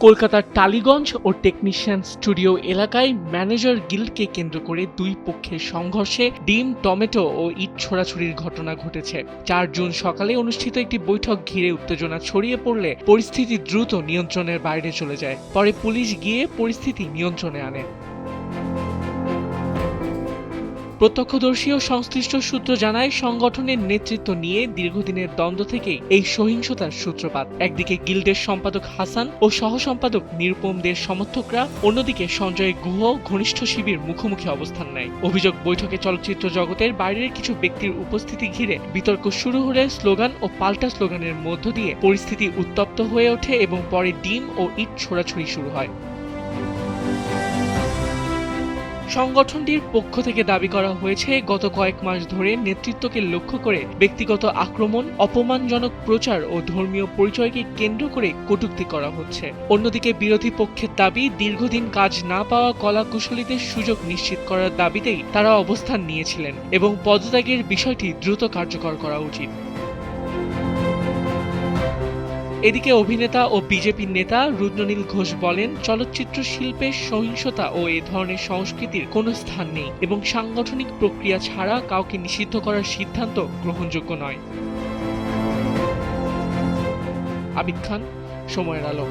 কলকাতার টালিগঞ্জ ও technician studio এলাকায় manager গিল্ডকে কেন্দ্র করে দুই পক্ষের সংঘর্ষে ডিম, টমেটো ও ইট ছোড়াছুড়ির ঘটনা ঘটেছে। ৪ জুন সকালে অনুষ্ঠিত একটি বৈঠক ঘিরে উত্তেজনা ছড়িয়ে পড়লে পরিস্থিতি দ্রুত নিয়ন্ত্রণের বাইরে চলে যায়। পরে পুলিশ গিয়ে পরিস্থিতি নিয়ন্ত্রণে আনে। প্রত্যক্ষদর্শী ও সংশ্লিষ্ট সূত্র জানায়, সংগঠনের নেতৃত্ব নিয়ে দীর্ঘদিনের দ্বন্দ্ব থেকেই এই সহিংসতার সূত্রপাত। একদিকে গিল্ডের সম্পাদক হাসান ও সহ সম্পাদক নিরুপমদের সমর্থকরা, অন্যদিকে সঞ্জয় গুহ ঘনিষ্ঠ শিবির মুখোমুখি অবস্থান নেয়। অভিযোগ, বৈঠকে চলচ্চিত্র জগতের বাইরের কিছু ব্যক্তির উপস্থিতি ঘিরে বিতর্ক শুরু হলে স্লোগান ও পাল্টা স্লোগানের মধ্য দিয়ে পরিস্থিতি উত্তপ্ত হয়ে ওঠে এবং পরে ডিম ও ইট ছোড়াছুড়ি শুরু হয়। সংগঠনটির পক্ষ থেকে দাবি করা হয়েছে, গত কয়েক মাস ধরে নেতৃত্বকে লক্ষ্য করে ব্যক্তিগত আক্রমণ, অপমানজনক প্রচার ও ধর্মীয় পরিচয়কে কেন্দ্র করে কটূক্তি করা হচ্ছে। অন্যদিকে বিরোধী পক্ষের দাবি, দীর্ঘদিন কাজ না পাওয়া কলাকুশলীদের সুযোগ নিশ্চিত করার দাবিতেই তারা অবস্থান নিয়েছিলেন এবং পদত্যাগের বিষয়টি দ্রুত কার্যকর করা উচিত। এদিকে অভিনেতা ও বিজেপির নেতা রুদ্রনীল ঘোষ বলেন, চলচ্চিত্র শিল্পে সহিংসতা ও এ ধরনের সংস্কৃতির কোনো স্থান নেই এবং সাংগঠনিক প্রক্রিয়া ছাড়া কাউকে নিষিদ্ধ করার সিদ্ধান্ত গ্রহণযোগ্য নয়। আবিদ খান, সময়ের আলো।